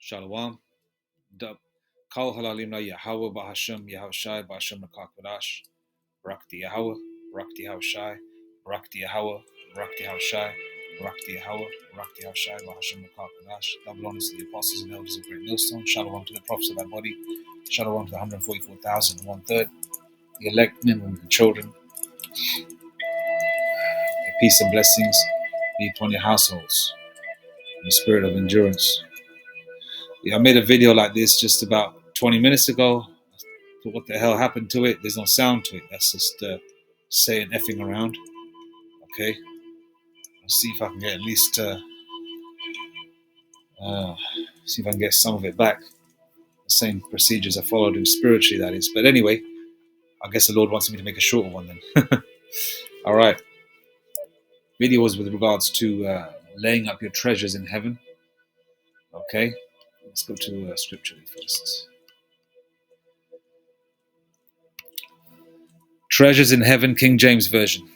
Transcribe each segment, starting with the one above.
Shalom. Dub. Kal halalim la Yahweh ba'Hashem Yahushai ba'Hashem Rakakadash. Rakti Yahweh, Rakti Yahushai, Rakti Yahweh, Rakti Yahushai, Rakti Yahweh, Rakti Yahushai ba'Hashem Rakakadash. Double honors to the apostles and elders of Great Millstone. Shalom to the prophets of that body. Shalom to the 144,000 and 1/3. The elect men, women, and children. May peace and blessings be upon your households. In the spirit of endurance. Yeah, I made a video like this just about 20 minutes ago. So what the hell happened to it? There's no sound to it. That's just saying effing around. Okay. Let's see if I can get at least see if I can get some of it back. The same procedures I followed spiritually, that is. But anyway, I guess the Lord wants me to make a shorter one then. All right. Video was with regards to laying up your treasures in heaven. Okay. Let's go to scripture first. Treasures in heaven, King James Version.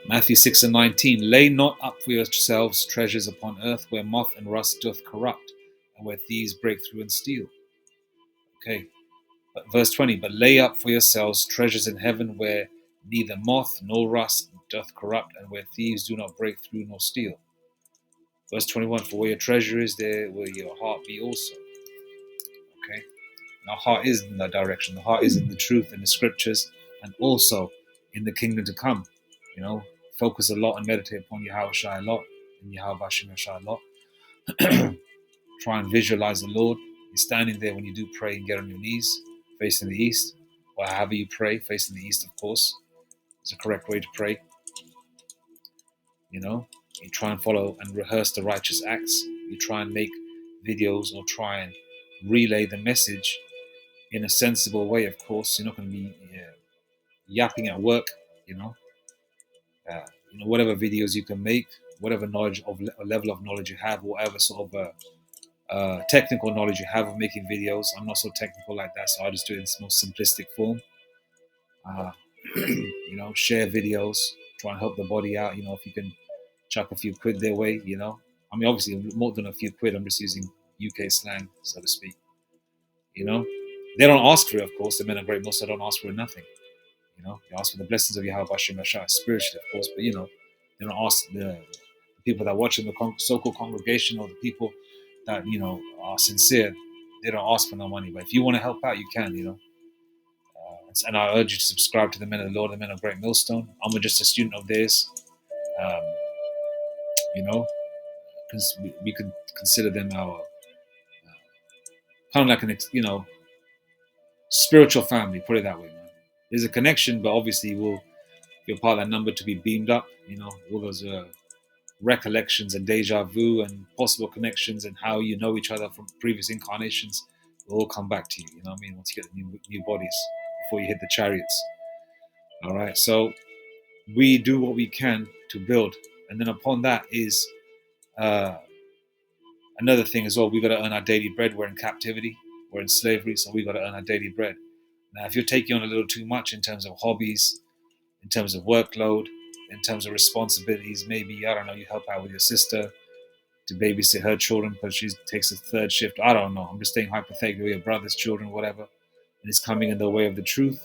Matthew 6:19. Lay not up for yourselves treasures upon earth, where moth and rust doth corrupt, and where thieves break through and steal. Okay. But verse 20. But lay up for yourselves treasures in heaven, where neither moth nor rust doth corrupt, and where thieves do not break through nor steal. Verse 21. For where your treasure is, there will your heart be also. Okay. And our heart is in that direction. The heart is in the truth and the scriptures, and also in the kingdom to come. You know, focus a lot and meditate upon Yahweh Shai a lot, and Yahweh Bashim Shai a lot. Try and visualize the Lord. You're standing there when you do pray and get on your knees, facing the east, or however you pray, facing the east, of course. It's a correct way to pray. You know, you try and follow and rehearse the righteous acts. You try and make videos or try and relay the message in a sensible way, of course. You're not going to be yapping at work, you know. Whatever videos you can make, whatever knowledge of level of knowledge you have, whatever sort of technical knowledge you have of making videos. I'm not so technical like that, so I just do it in its most simplistic form. Share videos, try and help the body out. If you can chuck a few quid their way, I mean, obviously more than a few quid. I'm just using UK slang, so to speak. They don't ask for it, of course. The men of Great Millstone don't ask for nothing. They ask for the blessings of Yahweh Bashim Yashai, spiritually, of course, but they don't ask the people that watch in the so-called congregation, or the people that are sincere. They don't ask for no money, but if you want to help out, you can. And I urge you to subscribe to the Men of the Lord, the Men of Great Millstone. I'm just a student of theirs. We could consider them our kind of like an spiritual family. Put it that way, man. There's a connection, but obviously you're part of that number to be beamed up. All those recollections and deja vu and possible connections and how you know each other from previous incarnations will all come back to you. You know what I mean? Once you get the new bodies before you hit the chariots. All right. So we do what we can to build, and then upon that is another thing as well. We got to earn our daily bread. We're in captivity. We're in slavery, so we got to earn our daily bread. Now, if you're taking on a little too much in terms of hobbies, in terms of workload, in terms of responsibilities, maybe, I don't know, you help out with your sister to babysit her children because she takes a third shift. I don't know. I'm just saying hypothetically, your brother's children, whatever, and it's coming in the way of the truth.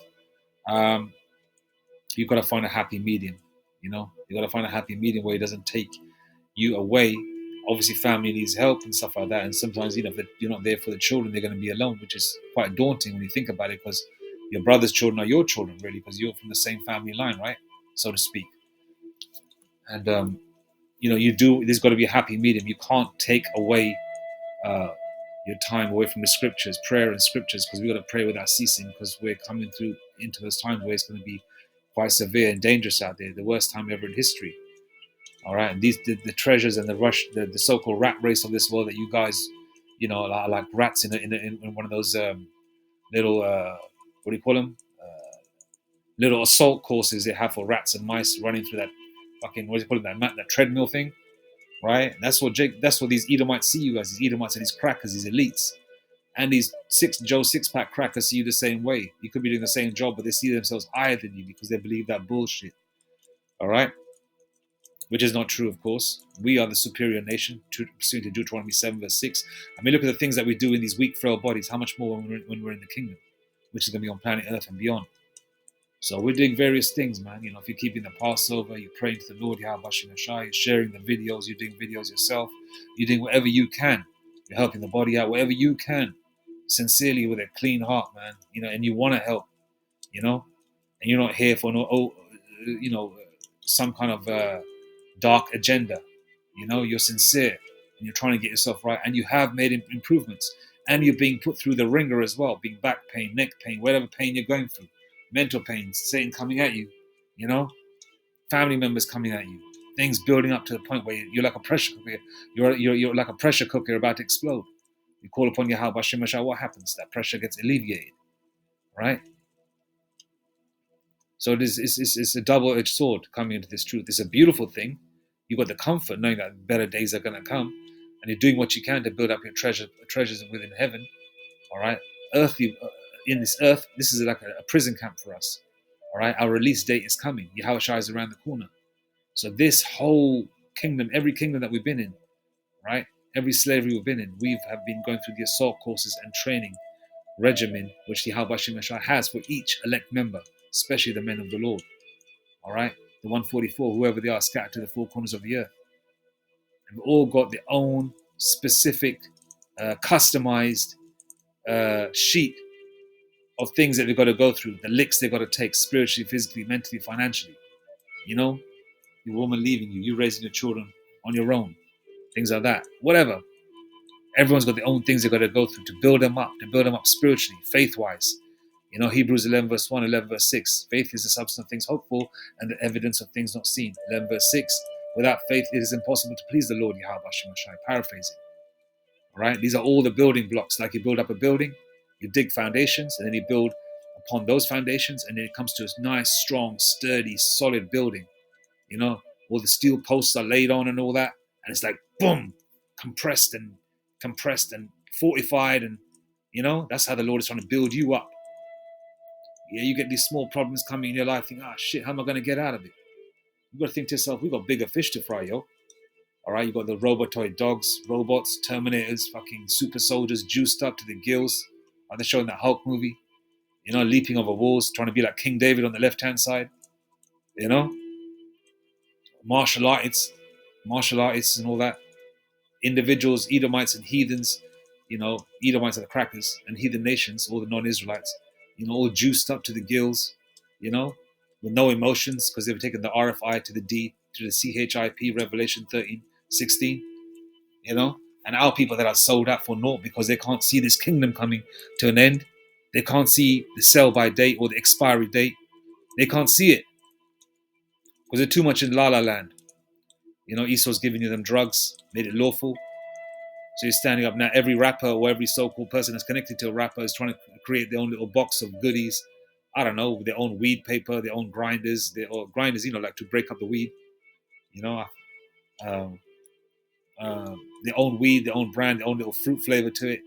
You've got to find a happy medium. You've got to find a happy medium where it doesn't take you away. Obviously, family needs help and stuff like that. And sometimes, if you're not there for the children, they're going to be alone, which is quite daunting when you think about it, because your brother's children are your children, really, because you're from the same family line, right? So to speak. And, there's got to be a happy medium. You can't take away your time away from the scriptures, prayer and scriptures, because we've got to pray without ceasing, because we're coming through into those times where it's going to be quite severe and dangerous out there, the worst time ever in history. All right, and the treasures and the so-called rat race of this world that you guys, are like rats in one of those little what do you call them? Little assault courses they have for rats and mice running through that fucking, what do you call it, that treadmill thing, right? That's what these Edomites see you as. These Edomites are these crackers, these elites, and these Joe six-pack crackers see you the same way. You could be doing the same job, but they see themselves higher than you because they believe that bullshit. All right. which is not true, of course. We are the superior nation, pursuant to Deuteronomy 7, verse 6. I mean, look at the things that we do in these weak, frail bodies. How much more when we're in the kingdom, which is going to be on planet Earth and beyond. So we're doing various things, man. You know, if you're keeping the Passover, you're praying to the Lord, Yahweh Hashem Yeshua, you're sharing the videos, you're doing videos yourself, you're doing whatever you can. You're helping the body out, whatever you can, sincerely with a clean heart, man. You know, and you want to help, you know, and you're not here for some kind of dark agenda. You know, you're sincere and you're trying to get yourself right, and you have made improvements, and you're being put through the ringer as well, being back pain, neck pain, whatever pain you're going through, mental pain, Satan coming at you, you know, family members coming at you, things building up to the point where you're like a pressure cooker. You're like a pressure cooker about to explode. You call upon Yahweh Hashem Yeshua, what happens? That pressure gets alleviated, right? So it's a double-edged sword coming into this truth. It's a beautiful thing. You've got the comfort knowing that better days are going to come, and you're doing what you can to build up your treasures within heaven. All right, earthly in this earth, this is like a prison camp for us. All right, our release date is coming. Yahweh Shai is around the corner. So this whole kingdom, every kingdom that we've been in, right, every slavery we've been in, we have been going through the assault courses and training regimen which the Yahweh Shai has for each elect member, especially the men of the Lord. All right, the 144, whoever they are, scattered to the four corners of the earth. And we've all got their own specific, customized sheet of things that they've got to go through, the licks they've got to take spiritually, physically, mentally, financially. You know, your woman leaving you, you raising your children on your own, things like that. Whatever. Everyone's got their own things they've got to go through to build them up spiritually, faith-wise. You know, Hebrews 11 verse 1, 11 verse 6. Faith is the substance of things hoped for and the evidence of things not seen. 11 verse 6. Without faith, it is impossible to please the Lord, Yahweh Hashem Yeshua. Paraphrasing. All right, these are all the building blocks. Like you build up a building, you dig foundations, and then you build upon those foundations, and then it comes to a nice, strong, sturdy, solid building. You know, all the steel posts are laid on and all that, and it's like boom, compressed and fortified, and you know, that's how the Lord is trying to build you up. Yeah, you get these small problems coming in your life, think, shit, how am I going to get out of it? You've got to think to yourself, we've got bigger fish to fry, yo. All right, you've got the robotoid dogs, robots, Terminators, fucking super soldiers juiced up to the gills. Are they showing that Hulk movie? You know, leaping over walls, trying to be like King David on the left-hand side. You know? Martial artists and all that. Individuals, Edomites and heathens, you know, Edomites are the crackers, and heathen nations, all the non-Israelites, you know, all juiced up to the gills, you know, with no emotions because they've taken the RFI to the D, to the CHIP, Revelation 13:16, you know, and our people that are sold out for naught because they can't see this kingdom coming to an end. They can't see the sell-by date or the expiry date. They can't see it because they're too much in La La Land. You know, Esau's giving you them drugs, made it lawful. So you're standing up now. Every rapper or every so-called person that's connected to a rapper is trying to create their own little box of goodies. I don't know, their own weed paper, their own grinders, you know, like to break up the weed. You know, their own weed, their own brand, their own little fruit flavor to it.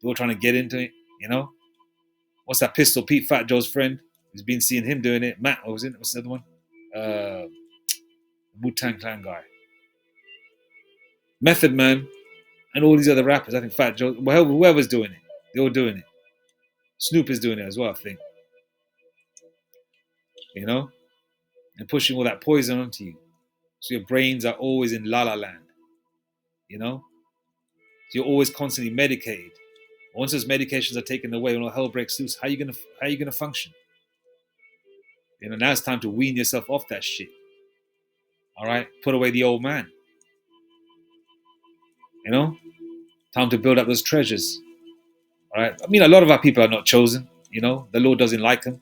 They're all trying to get into it. You know, what's that Pistol Pete, Fat Joe's friend? He's been seeing him doing it. Matt, what was it? What's the other one? Wu-Tang Clan guy. Method Man. And all these other rappers, I think Fat Joe, whoever's doing it, they're all doing it. Snoop is doing it as well, I think. You know? And pushing all that poison onto you. So your brains are always in La La Land. You know? So you're always constantly medicated. Once those medications are taken away, when all hell breaks loose, how are you gonna function? You know, now it's time to wean yourself off that shit. All right? Put away the old man. You know? Time to build up those treasures. All right? I mean, a lot of our people are not chosen. You know? The Lord doesn't like them.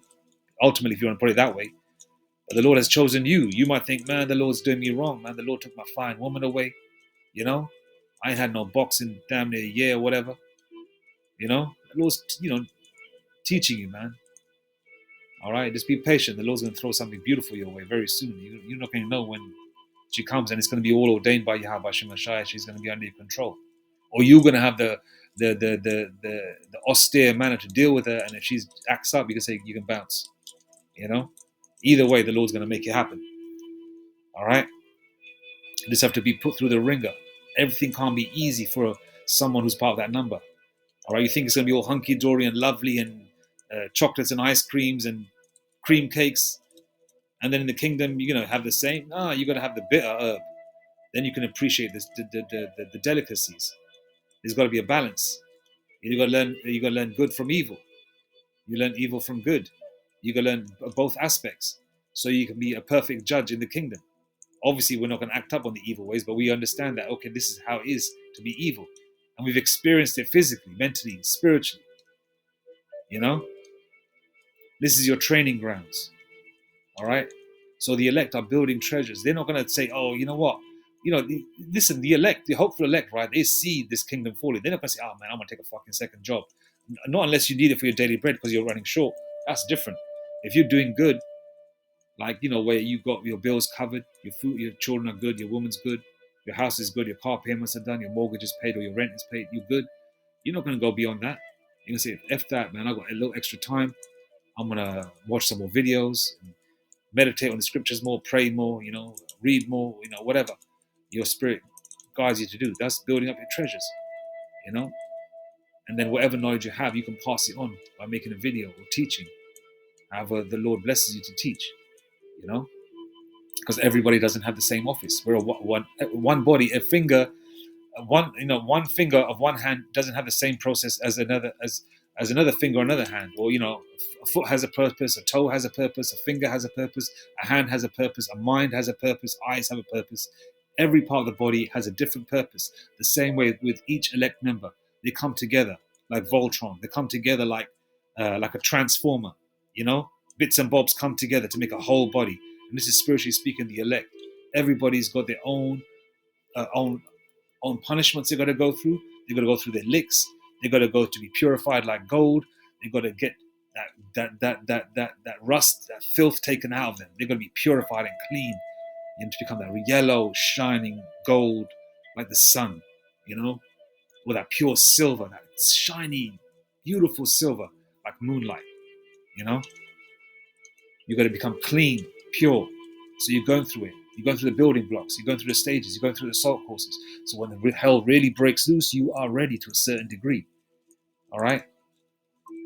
Ultimately, if you want to put it that way. But the Lord has chosen you. You might think, man, the Lord's doing me wrong. Man, the Lord took my fine woman away. You know? I ain't had no boxing damn near a year or whatever. You know? The Lord's, you know, teaching you, man. All right? Just be patient. The Lord's going to throw something beautiful your way very soon. You're not going to know when she comes, and it's going to be all ordained by Yahweh Hashem Yeshua. She's going to be under your control. Or you're going to have the austere manner to deal with her, and if she acts up, you can say you can bounce. You know? Either way, the Lord's going to make it happen. All right? You just have to be put through the ringer. Everything can't be easy for someone who's part of that number. All right, you think it's going to be all hunky-dory and lovely and chocolates and ice creams and cream cakes, and then in the kingdom you're going to have the same? No, you're going to have the bitter herb. Then you can appreciate this, the delicacies. There's got to be a balance. You got to learn. You got to learn good from evil. You learn evil from good. You got to learn both aspects, so you can be a perfect judge in the kingdom. Obviously, we're not going to act up on the evil ways, but we understand that, okay, this is how it is to be evil. And we've experienced it physically, mentally, spiritually. You know? This is your training grounds. All right? So the elect are building treasures. They're not going to say, oh, you know what? Listen, the elect, the hopeful elect, right? They see this kingdom falling. They're not going to say, oh, man, I'm going to take a fucking second job. Not unless you need it for your daily bread because you're running short. That's different. If you're doing good, like, where you got your bills covered, your food, your children are good, your woman's good, your house is good, your car payments are done, your mortgage is paid or your rent is paid, you're good. You're not going to go beyond that. You're going to say, F that, man, I got a little extra time. I'm going to watch some more videos, meditate on the scriptures more, pray more, read more, whatever your spirit guides you to do. That's building up your treasures, and then whatever knowledge you have, you can pass it on by making a video or teaching, however the Lord blesses you to teach, because everybody doesn't have the same office. We're one body, a finger, one finger of one hand doesn't have the same process as another finger or another hand. Or a foot has a purpose, a toe has a purpose, a finger has a purpose, a hand has a purpose, a mind has a purpose, eyes have a purpose. Every part of the body has a different purpose. The same way with each elect member, they come together like Voltron. They come together like a transformer. Bits and bobs come together to make a whole body. And this is spiritually speaking the elect. Everybody's got their own punishments they got to go through. They got to go through their licks. They got to go to be purified like gold. They got to get that rust, that filth taken out of them. They're going to be purified and clean, to become that yellow, shining gold like the sun, or that pure silver, that shiny, beautiful silver like moonlight. You got to become clean, pure. So you're going through it. You're going through the building blocks. You're going through the stages. You're going through the salt courses. So when the hell really breaks loose, you are ready to a certain degree. All right?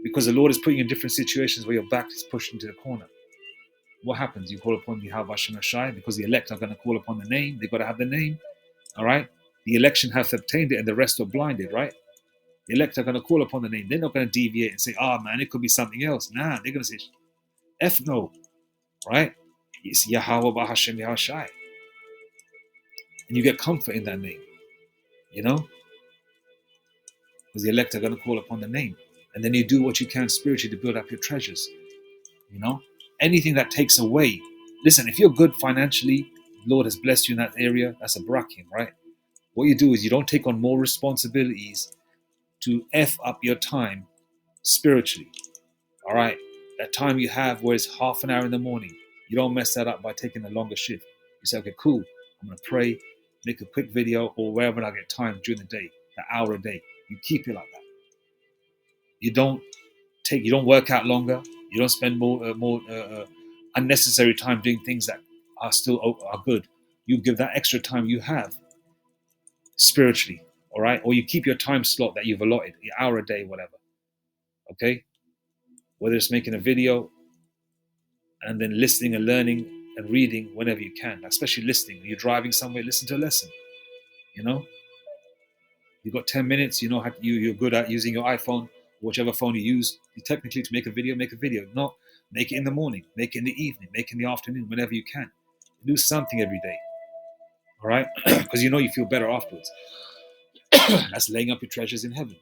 Because the Lord is putting you in different situations where your back is pushed into the corner. What happens? You call upon Yahweh Hashem Shai, because the elect are going to call upon the name. They've got to have the name. All right? The election hath obtained it and the rest are blinded, right? The elect are going to call upon the name. They're not going to deviate and say, man, it could be something else. Nah, they're going to say, F no, right? It's Yahweh Hashem Yahshai. And you get comfort in that name, because the elect are going to call upon the name. And then you do what you can spiritually to build up your treasures, Anything that takes away. Listen, if you're good financially, the Lord has blessed you in that area, that's a brakim, right? What you do is you don't take on more responsibilities to F up your time spiritually, all right? That time you have where it's half an hour in the morning, you don't mess that up by taking a longer shift. You say, okay, cool, I'm going to pray, make a quick video, or wherever I get time during the day, an hour a day. You keep it like that. You don't work out longer. You don't spend more unnecessary time doing things that are good. You give that extra time you have spiritually, all right? Or you keep your time slot that you've allotted, an hour a day, whatever. Okay? Whether it's making a video and then listening and learning and reading whenever you can, especially listening. When you're driving somewhere, listen to a lesson. You've got 10 minutes, you're good at using your iPhone, whichever phone you use, technically to make a video, Not make it in the morning, make it in the evening, make it in the afternoon, whenever you can. Do something every day. All right? Because you feel better afterwards. That's laying up your treasures in heaven.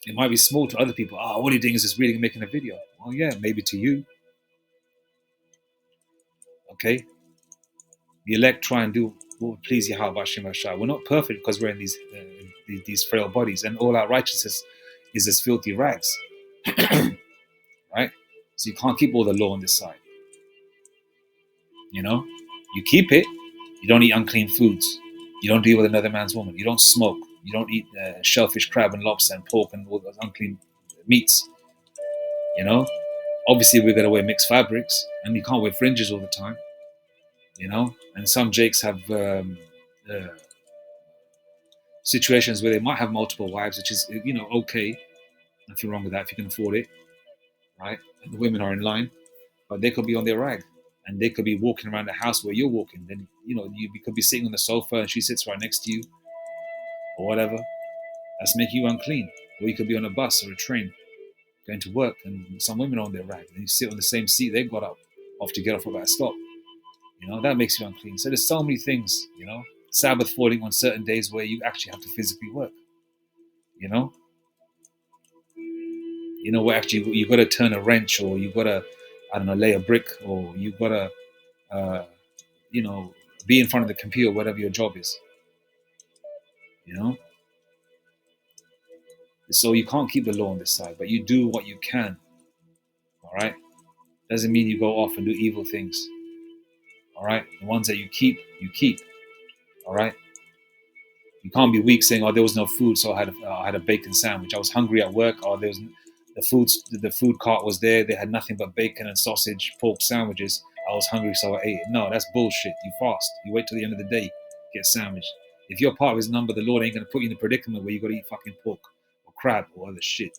It might be small to other people. What are you doing is just reading and making a video. Well, yeah, maybe to you. Okay? The elect try and do what would please Yahweh Hashem Hashai. We're not perfect because we're in these frail bodies, and all our righteousness is as filthy rags. Right? So you can't keep all the law on this side. You keep it. You don't eat unclean foods. You don't deal with another man's woman. You don't smoke. You don't eat shellfish, crab, and lobster, and pork, and all those unclean meats. Obviously we're going to wear mixed fabrics, and you can't wear fringes all the time. you know. And some Jakes have situations where they might have multiple wives, which is, you know, okay. Nothing wrong with that if you can afford it, right? And the women are in line, but they could be on their rag, and they could be walking around the house where you're walking. Then, you know, you could be sitting on the sofa and she sits right next to you, or whatever. That's make you unclean. Or you could be on a bus or a train going to work, and some women are on their rag, and you sit on the same seat they got up off to get off at that stop. You know, that makes you unclean. So there's so many things, you know. Sabbath falling on certain days where you actually have to physically work, you know. You know, where actually you got to turn a wrench, or you got to, I don't know, lay a brick, or you got to, uh, you know, be in front of the computer, whatever your job is, you know. So you can't keep the law on this side, but you do what you can, all right? Doesn't mean you go off and do evil things, all right? The ones that you keep, all right? You can't be weak saying, "Oh, there was no food, so I had a bacon sandwich. I was hungry at work. Oh, there was the food cart was there. They had nothing but bacon and sausage, pork sandwiches. I was hungry, so I ate it." No, that's bullshit. You fast. You wait till the end of the day, get sandwich. If you're part of His number, the Lord ain't gonna put you in a predicament where you got to eat fucking pork or crab or other shit.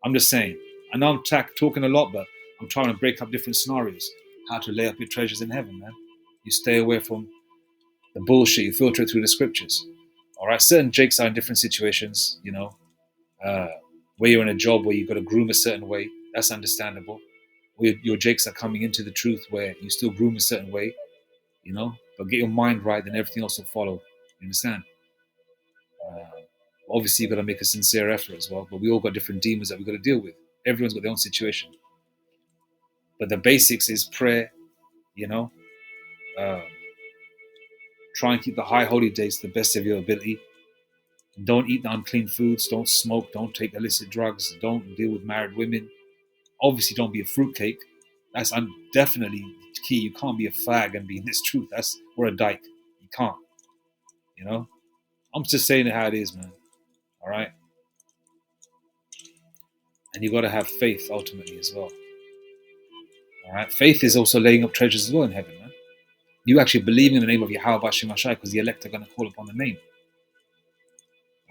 I'm just saying. I know I'm talking a lot, but I'm trying to break up different scenarios. How to lay up your treasures in heaven, man. You stay away from the bullshit. You filter it through the scriptures. All right, certain jakes are in different situations, you know, uh, where you're in a job where you've got to groom a certain way. That's understandable. Where your jakes are coming into the truth where you still groom a certain way, you know, but get your mind right, then everything else will follow. You understand? Uh, Obviously, you've got to make a sincere effort as well, but we all got different demons that we've got to deal with. Everyone's got their own situation. But the basics is prayer, you know, um, try and keep the high holy days to the best of your ability. Don't eat the unclean foods. Don't smoke. Don't take illicit drugs. Don't deal with married women. Obviously, don't be a fruitcake. That's definitely key. You can't be a fag and be in this truth. That's or a dyke. You can't. You know. I'm just saying it how it is, man. All right. And you got to have faith ultimately as well. All right. Faith is also laying up treasures as well in heaven, man. You actually believe in the name of Yahweh Bashim Ashai because the elect are going to call upon the name.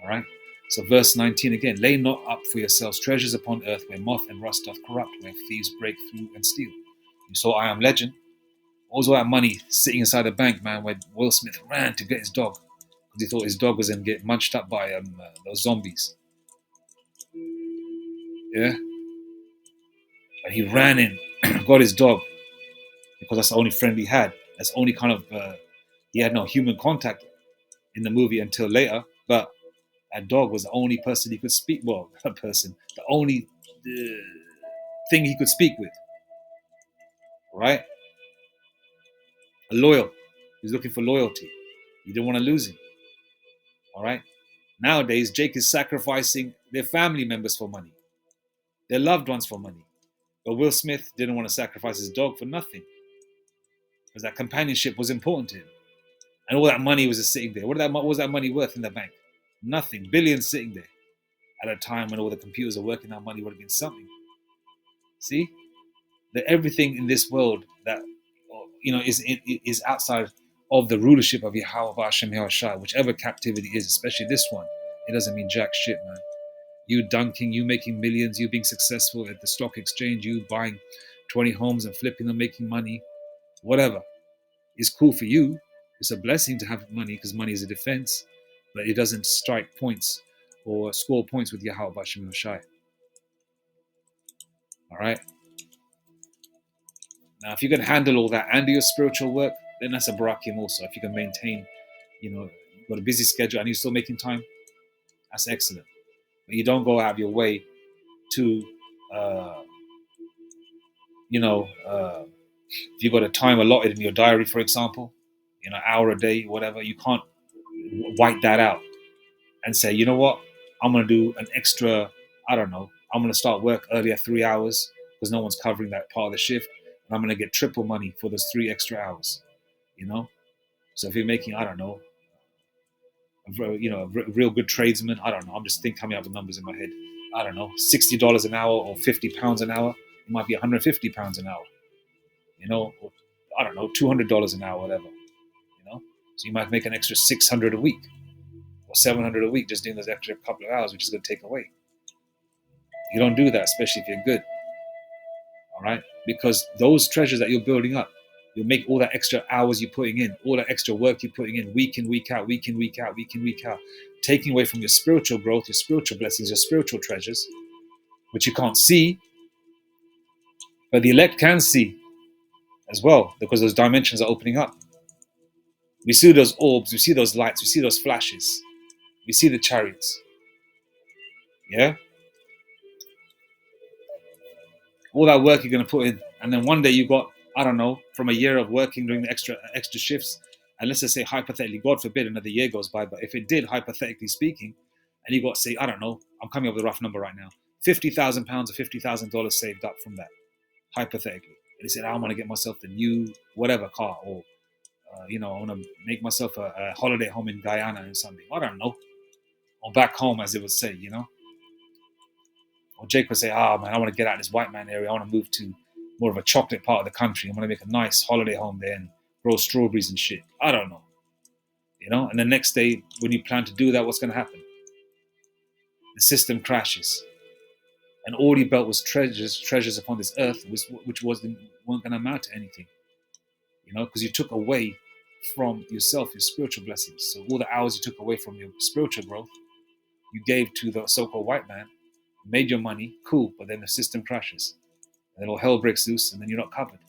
All right. So verse 19 again, lay not up for yourselves treasures upon earth where moth and rust doth corrupt, where thieves break through and steal. You saw I Am Legend. What was all that money sitting inside the bank, man, where Will Smith ran to get his dog because he thought his dog was going to get munched up by those zombies. Yeah? But he ran in, got his dog because that's the only friend he had. That's the only kind of, he had no human contact in the movie until later, but that dog was the only person he could speak. Well, a person, the only thing he could speak with, right? A loyal. He's looking for loyalty. You didn't want to lose him, all right? Nowadays, Jake is sacrificing their family members for money, their loved ones for money. But Will Smith didn't want to sacrifice his dog for nothing because that companionship was important to him. And all that money was just sitting there. What was that money worth in the bank? Nothing. Billions sitting there at a time when all the computers are working. That money would have been something. See, that everything in this world that is outside of the rulership of Yahweh Ba'ashem Yahushua, whichever captivity is, especially this one, it doesn't mean jack shit, man. You dunking, you making millions, you being successful at the stock exchange, you buying 20 homes and flipping them, making money, whatever, is cool for you. It's a blessing to have money because money is a defense, but it doesn't strike points or score points with Yahweh Ba'ashem Yahushua. All right. Now, if you can handle all that and do your spiritual work, then that's a barakim also. If you can maintain, you've got a busy schedule and you're still making time, that's excellent. But you don't go out of your way to, uh, if you've got a time allotted in your diary, for example, hour a day, whatever, you can't white that out and say, you know what, I'm going to do an extra, I don't know, I'm going to start work earlier 3 hours because no one's covering that part of the shift. And I'm going to get triple money for those 3 extra hours, you know? So if you're making, I don't know, a real good tradesman, I don't know, I'm just coming up with numbers in my head. I don't know, $60 an hour or £50 an hour. It might be £150 an hour, or I don't know, $200 an hour, whatever. So you might make an extra 600 a week or 700 a week just doing those extra couple of hours, which is going to take away. You don't do that, especially if you're good. All right, because those treasures that you're building up, you'll make all that extra hours you're putting in, all that extra work you're putting in, week in, week out, week in, week out, week in, week out, taking away from your spiritual growth, your spiritual blessings, your spiritual treasures, which you can't see, but the elect can see as well, because those dimensions are opening up. We see those orbs, we see those lights, we see those flashes, we see the chariots. Yeah? All that work you're going to put in, and then one day you got, I don't know, from a year of working doing the extra shifts, and let's just say hypothetically, God forbid another year goes by, but if it did, hypothetically speaking, and you got, say, I don't know, I'm coming up with a rough number right now, £50,000 or $50,000 saved up from that, hypothetically. And he said, I want to get myself the new whatever car, or I want to make myself a holiday home in Guyana or something. I don't know, or back home, as it would say, Or Jake would say, man, I want to get out of this white man area. I want to move to more of a chocolate part of the country. I want to make a nice holiday home there and grow strawberries and shit. I don't know. And the next day, when you plan to do that, what's going to happen? The system crashes. And all he built was treasures upon this earth, which weren't going to amount to anything. Because you took away from yourself your spiritual blessings. So all the hours you took away from your spiritual growth, you gave to the so-called white man, made your money, cool, but then the system crashes. And then all hell breaks loose, and then you're not covered.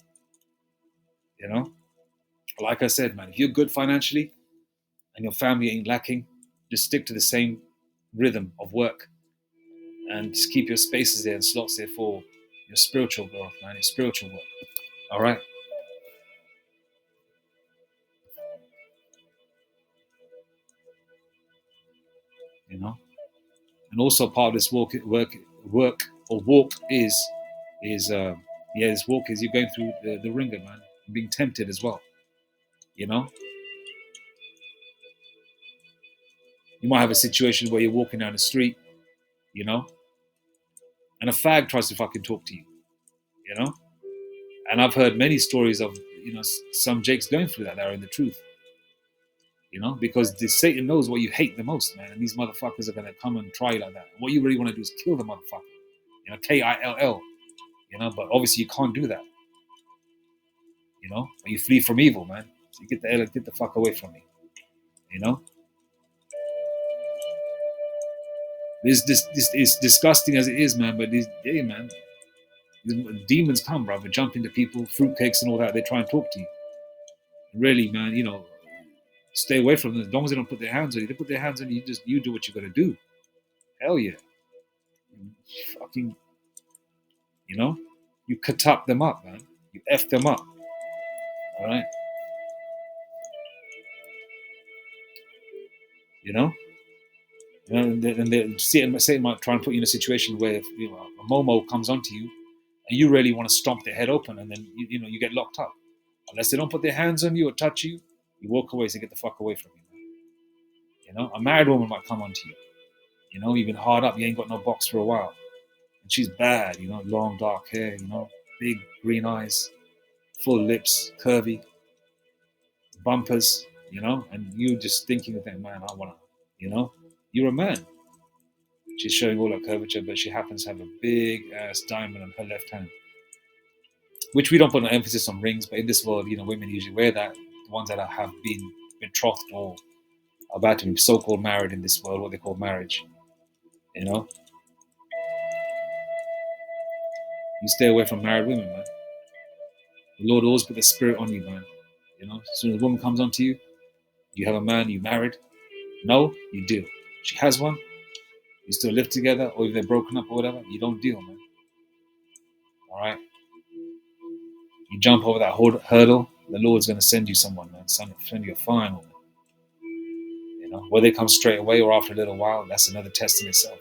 Like I said, man, if you're good financially and your family ain't lacking, just stick to the same rhythm of work and just keep your spaces there and slots there for your spiritual growth, man, your spiritual work. All right? And also part of this walk is this walk is you're going through the ringer, man, being tempted as well. You might have a situation where you're walking down the street, and a fag tries to fucking talk to you, and I've heard many stories of some Jakes going through that are in the truth, because Satan knows what you hate the most, man, and these motherfuckers are gonna come and try you like that. What you really want to do is kill the motherfucker, KILL, but obviously you can't do that, you flee from evil, man. So you get the fuck away from me, This is disgusting as it is, man. But these demons come, brother, jump into people, fruitcakes and all that. They try and talk to you. Really, man, stay away from them. As long as they don't put their hands on you, they put their hands on you. You do what you got to do. Hell yeah, fucking, you katap them up, man. You f them up. All right, and Satan might try and put you in a situation where if, a Momo comes onto you, and you really want to stomp their head open, and then you get locked up. Unless they don't put their hands on you or touch you, you walk away. So get the fuck away from you. A married woman might come onto you. You've been hard up. You ain't got no box for a while, and she's bad. Long dark hair. Big green eyes, full lips, curvy, bumpers. And you just thinking of that, man. I wanna. You're a man. She's showing all her curvature, but she happens to have a big ass diamond on her left hand. Which we don't put an emphasis on rings, but in this world, women usually wear that. The ones that have been betrothed or about to be so-called married in this world, what they call marriage. You stay away from married women, man. The Lord always put the spirit on you, man. As soon as a woman comes onto you, you have a man, you married. No, you deal. She has one, you still live together, or if they're broken up or whatever, you don't deal, man. All right? You jump over that hurdle, the Lord's going to send you someone, man. Send you a fine woman. Whether they come straight away or after a little while, that's another test in itself.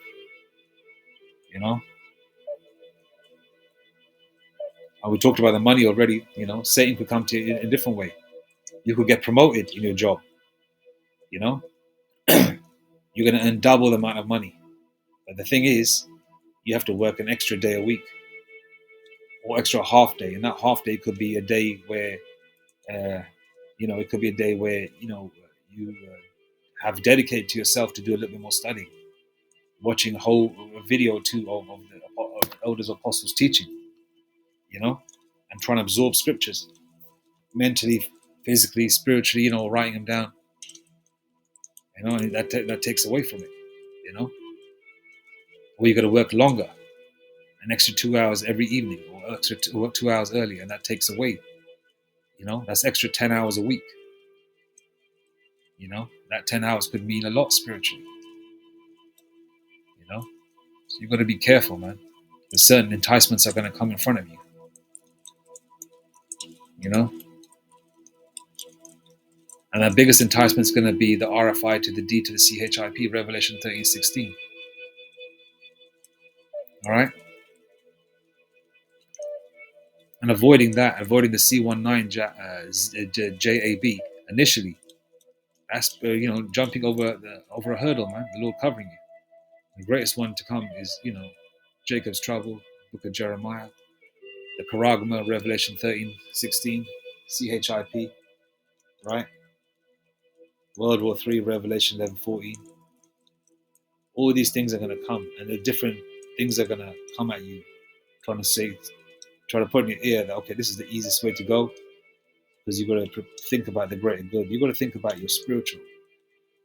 And we talked about the money already. Satan could come to you in a different way. You could get promoted in your job. You're going to earn double the amount of money. But the thing is, you have to work an extra day a week or extra half day. And that half day could be a day where Uh, it could be a day where you have dedicated to yourself to do a little bit more studying, watching a whole video too of the elders apostles teaching, and trying to absorb scriptures mentally, physically, spiritually, writing them down, and that takes away from it, or you got to work longer, an extra 2 hours every evening, or extra work 2 hours early, and that takes away, that's extra 10 hours a week. That 10 hours could mean a lot spiritually, so you've got to be careful, man. Because certain enticements are going to come in front of you, and the biggest enticement is going to be the RFI to the D to the CHIP, Revelation 13:16. All right, and avoiding the C19 JAB initially, that's jumping over a hurdle, man. The Lord covering you. The greatest one to come is Jacob's trouble, Book of Jeremiah, the Charagma, Revelation 13:16, CHIP, right? World War III, Revelation 11:14. All these things are going to come, and the different things are going to come at you, trying to put in your ear that, okay, this is the easiest way to go, because you've got to think about the greater good. You've got to think about your spiritual.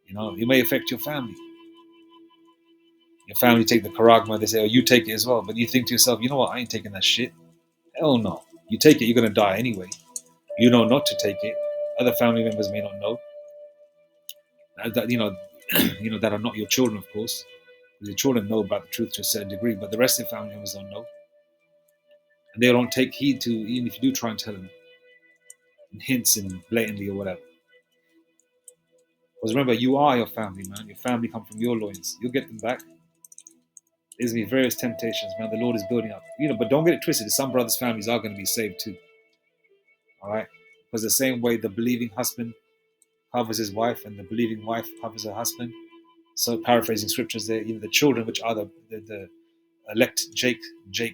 It may affect your family. Your family take the Charagma, they say, oh, you take it as well. But you think to yourself, you know what, I ain't taking that shit. Hell no. You take it, you're going to die anyway. You know not to take it. Other family members may not know. That that are not your children, of course. Your children know about the truth to a certain degree, but the rest of the family members don't know. And they don't take heed to, even if you do try and tell them in hints and blatantly or whatever. Because remember, you are your family, man. Your family come from your loins. You'll get them back. There's going to be various temptations, man. The Lord is building up. But don't get it twisted. Some brothers' families are going to be saved too. All right? Because the same way the believing husband covers his wife and the believing wife covers her husband. So paraphrasing scriptures there, the children, which are the elect Jake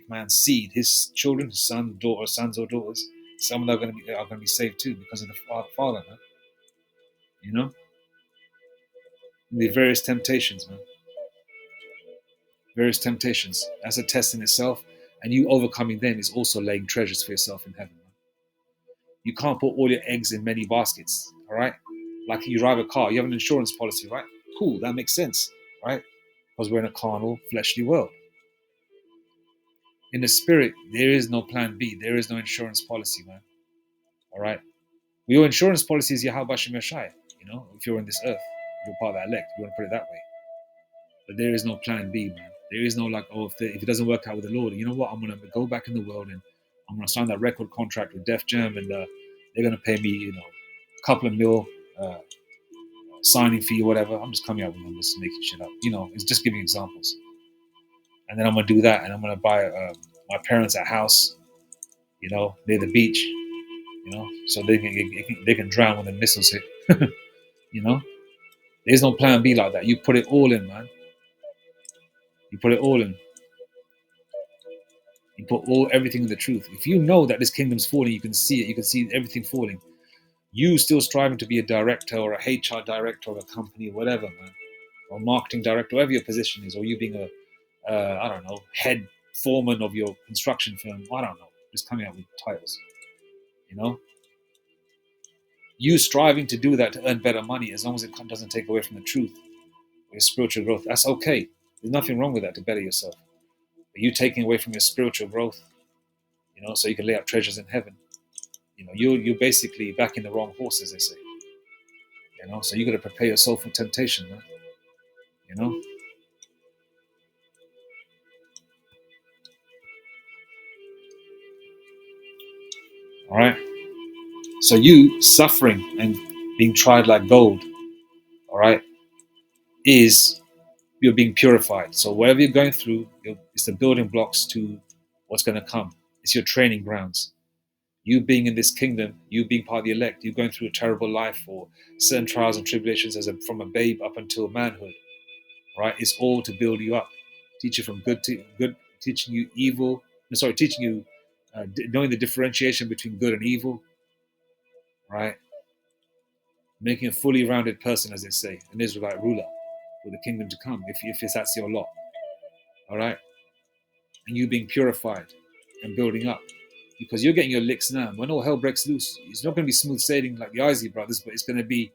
man's seed, his children, his sons or daughters, some of them are going to be saved too because of the father, man. The various temptations, man. Various temptations. That's a test in itself, and you overcoming them is also laying treasures for yourself in heaven, man. You can't put all your eggs in many baskets, all right? Like you drive a car, you have an insurance policy, right? Cool, that makes sense, right? Because we're in a carnal, fleshly world. In the spirit, there is no plan B. There is no insurance policy, man. All right? Your insurance policy is Yahweh Bashem Yeshai, if you're on this earth, if you're part of that elect, you want to put it that way. But there is no plan B, man. There is no like, if it doesn't work out with the Lord, you know what? I'm going to go back in the world and I'm going to sign that record contract with Def Jam, and they're going to pay me, a couple of mil signing fee or whatever. I'm just coming out with numbers, making shit up. It's just giving examples. And then I'm going to do that, and I'm going to buy my parents a house, near the beach, so they can drown when the missiles hit. There's no plan B like that. You put it all in, man. You put it all in. You put everything in the truth. If you know that this kingdom's falling, you can see it. You can see everything falling. You still striving to be a director or a HR director of a company or whatever, man, or marketing director, whatever your position is, or you being I don't know, head foreman of your construction firm. I don't know. Just coming out with titles. You striving to do that to earn better money, as long as it doesn't take away from the truth or your spiritual growth, that's okay. There's nothing wrong with that to better yourself. But you taking away from your spiritual growth, so you can lay up treasures in heaven, you're basically backing the wrong horse, as they say. So you got to prepare your soul for temptation, man. All right. So you suffering and being tried like gold, all right, is you're being purified. So whatever you're going through, it's the building blocks to what's going to come. It's your training grounds. You being in this kingdom, you being part of the elect, you going through a terrible life or certain trials and tribulations from a babe up until manhood, right? It's all to build you up, teach you from good to good, teaching you evil. Teaching you knowing the differentiation between good and evil, right? Making a fully rounded person, as they say, an Israelite ruler for the kingdom to come, if that's your lot, all right? And you being purified and building up, because you're getting your licks now. When all hell breaks loose, it's not going to be smooth sailing like the Isley brothers, but it's going to be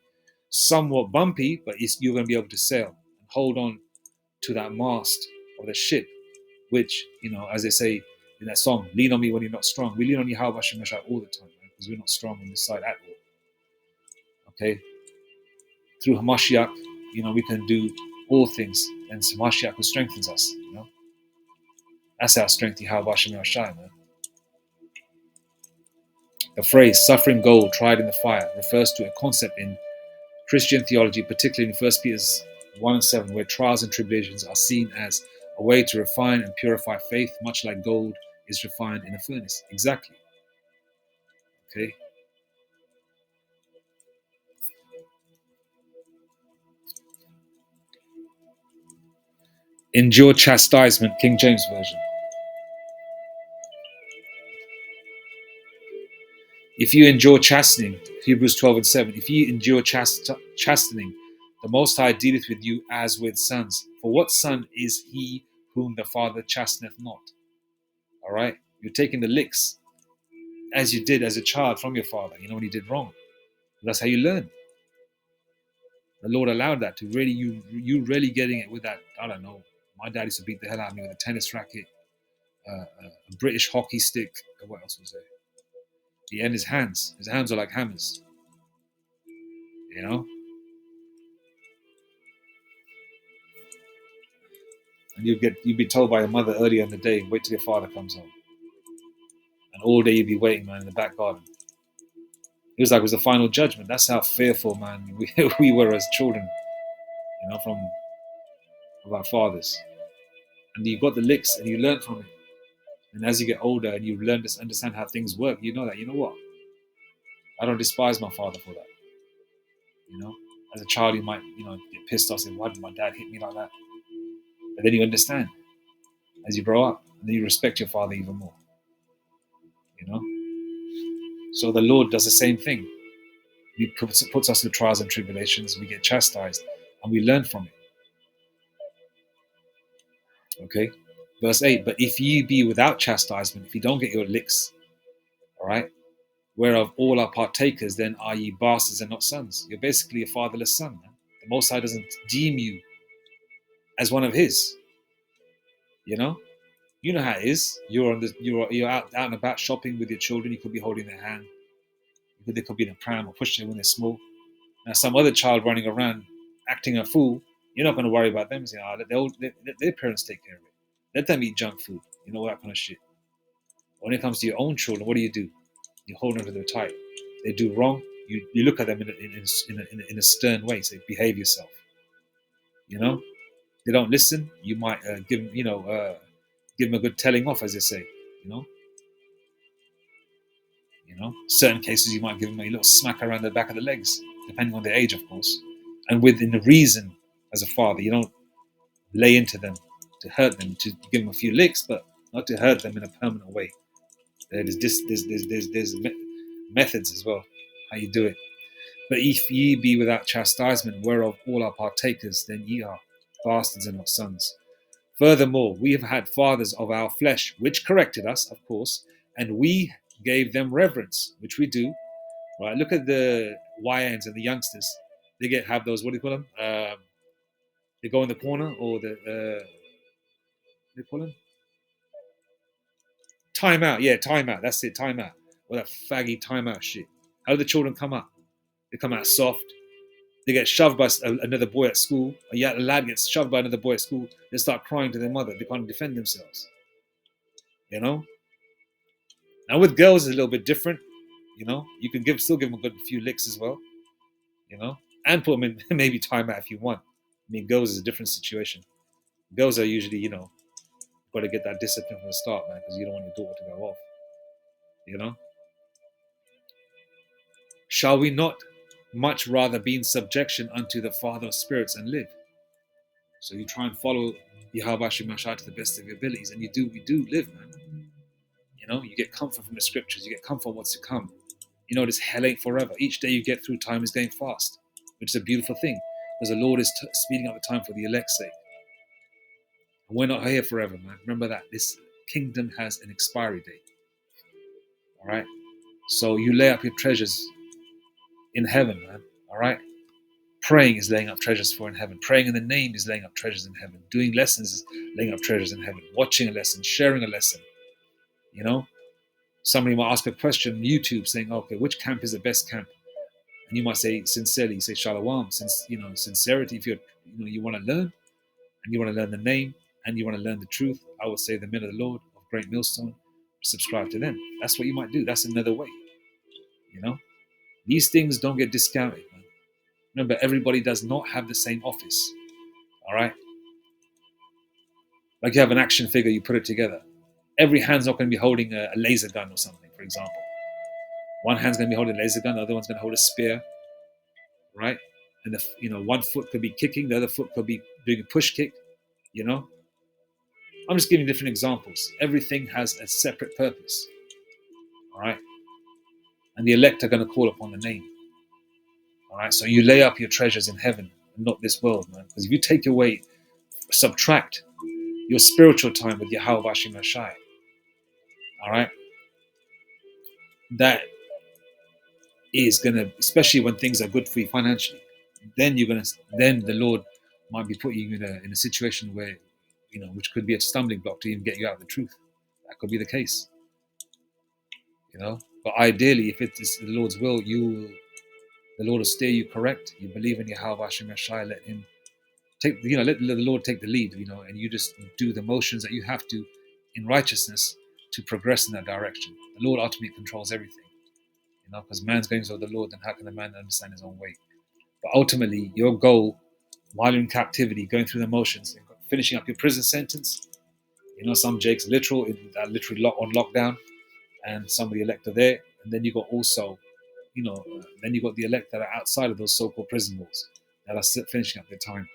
somewhat bumpy, but you're going to be able to sail and hold on to that mast of the ship, which, as they say in that song, lean on me when you're not strong. We lean on Yahweh Hashem Mashai all the time, right? Because we're not strong on this side at all. Okay? Through Hamashiach, we can do all things, and Hamashiach who strengthens us, That's our strength, Yahweh Hashem Mashai, man. The phrase suffering gold tried in the fire refers to a concept in Christian theology, particularly in 1 Peter 1:7, where trials and tribulations are seen as a way to refine and purify faith, much like gold is refined in a furnace. Exactly. Okay. Endure chastisement, King James Version. If you endure chastening, Hebrews 12:7, if you endure chastening, the Most High dealeth with you as with sons. For what son is he whom the Father chasteneth not? All right? You're taking the licks as you did as a child from your father, when he did wrong. That's how you learn. The Lord allowed that to really, you really getting it with that. I don't know. My dad used to beat the hell out of me with a tennis racket, a British hockey stick. What else was there? And his hands. His hands are like hammers. And you'd be told by your mother earlier in the day, wait till your father comes home. And all day you'd be waiting, man, in the back garden. It was like it was the final judgment. That's how fearful, man, we were as children, from our fathers. And you got the licks and you learn from it. And as you get older and you learn to understand how things work, you know that, what? I don't despise my father for that. As a child, you might, get pissed off, saying, why did my dad hit me like that? But then you understand as you grow up, and then you respect your father even more. So the Lord does the same thing. He puts us through trials and tribulations, we get chastised, and we learn from it. Okay? Verse 8, but if ye be without chastisement, if you don't get your licks, all right, whereof all are partakers, then are ye bastards and not sons. You're basically a fatherless son, man. The Most High doesn't deem you as one of his. You know how it is. You're out and about shopping with your children. You could be holding their hand. They could be in a pram or pushing them when they're small. Now, some other child running around acting a fool, you're not going to worry about them. Saying, let their parents take care of it. Let them eat junk food. All that kind of shit. When it comes to your own children, what do? You hold them to them tight. They do wrong. You look at them in a stern way. Say, behave yourself. They don't listen. You might give them a good telling off, as they say. Certain cases you might give them a little smack around the back of the legs, depending on their age, of course, and within the reason. As a father, you don't lay into them to hurt them, to give them a few licks, but not to hurt them in a permanent way. There's methods as well how you do it. But if ye be without chastisement, whereof all are partakers, then ye are bastards and not sons. Furthermore, we have had fathers of our flesh, which corrected us, of course, and we gave them reverence, which we do. Right? Look at the YNs and the youngsters. They have those, what do you call them? They go in the corner, or what do they call them? Timeout. Yeah, timeout. That's it, timeout. Or that faggy timeout shit. How do the children come up? They come out soft. They get shoved by another boy at school. A lad gets shoved by another boy at school. They start crying to their mother. They can't defend themselves. Now with girls, it's a little bit different. You can still give them a good few licks as well. And put them in maybe timeout if you want. I mean, girls is a different situation. Girls are usually, got to get that discipline from the start, man, because you don't want your daughter to go off. Shall we not much rather be in subjection unto the Father of spirits and live? So you try and follow Yahweh Shemashah to the best of your abilities, and we do live, man. You get comfort from the scriptures, you get comfort from what's to come. You know, this hell ain't forever. Each day you get through, time is going fast, which is a beautiful thing, because the Lord is speeding up the time for the elect's sake. And we're not here forever, man. Remember that. This kingdom has an expiry date. All right? So you lay up your treasures in heaven, man. All right? Praying is laying up treasures for in heaven. Praying in the name is laying up treasures in heaven. Doing lessons is laying up treasures in heaven. Watching a lesson, sharing a lesson. You know? Somebody might ask a question on YouTube saying, okay, which camp is the best camp? And you might say sincerely, you say Shalom, since sincerity, if you want to learn and you want to learn the name and you want to learn the truth, I would say the men of the Lord of Great Millstone, subscribe to them. That's what you might do. That's another way. These things don't get discounted, man. Remember, everybody does not have the same office. All right? Like you have an action figure, you put it together. Every hand's not going to be holding a laser gun or something, for example. One hand's going to be holding a laser gun, the other one's going to hold a spear, right? And one foot could be kicking, the other foot could be doing a push kick. I'm just giving different examples. Everything has a separate purpose, all right? And the elect are going to call upon the name, all right? So you lay up your treasures in heaven and not this world, man. Because if you take away, subtract your spiritual time with Yahweh Bashim Hashai, all right? That is going to, especially when things are good for you financially, then the Lord might be putting you in a situation where, which could be a stumbling block to even get you out of the truth. That could be the case, But ideally, if it is the Lord's will, the Lord will steer you correct. You believe in Yahweh Hashem Yashai, let Him let the Lord take the lead, and you just do the motions that you have to in righteousness to progress in that direction. The Lord ultimately controls everything, because man's going to the Lord, then how can a man understand his own way? But ultimately, your goal, while you're in captivity, going through the motions, finishing up your prison sentence, some Jake's literally on lockdown, and some of the elect are there, and then you got also, then you got the elect that are outside of those so-called prison walls that are still finishing up their time.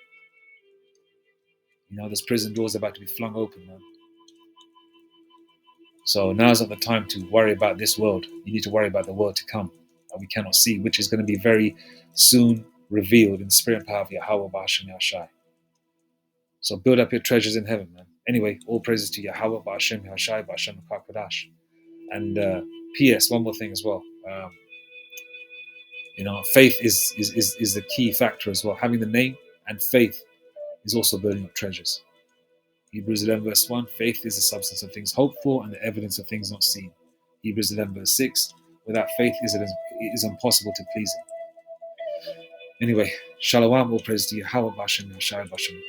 Those prison doors are about to be flung open, man. So now's not the time to worry about this world. You need to worry about the world to come that we cannot see, which is going to be very soon revealed in the spirit and power of Yahweh Ba'ashem Yashai. So build up your treasures in heaven, man. Anyway, all praises to Yahweh Ba'ashem Yashai Ba'ashem HaKadosh. And P.S. one more thing as well. Faith is the key factor as well. Having the name and faith is also building up treasures. Hebrews 11 verse 1, faith is the substance of things hoped for and the evidence of things not seen. Hebrews 11 verse 6, without faith it is impossible to please Him. Anyway, Shalom, all praise to Yahweh Ba'ashem Yashai Ba'ashem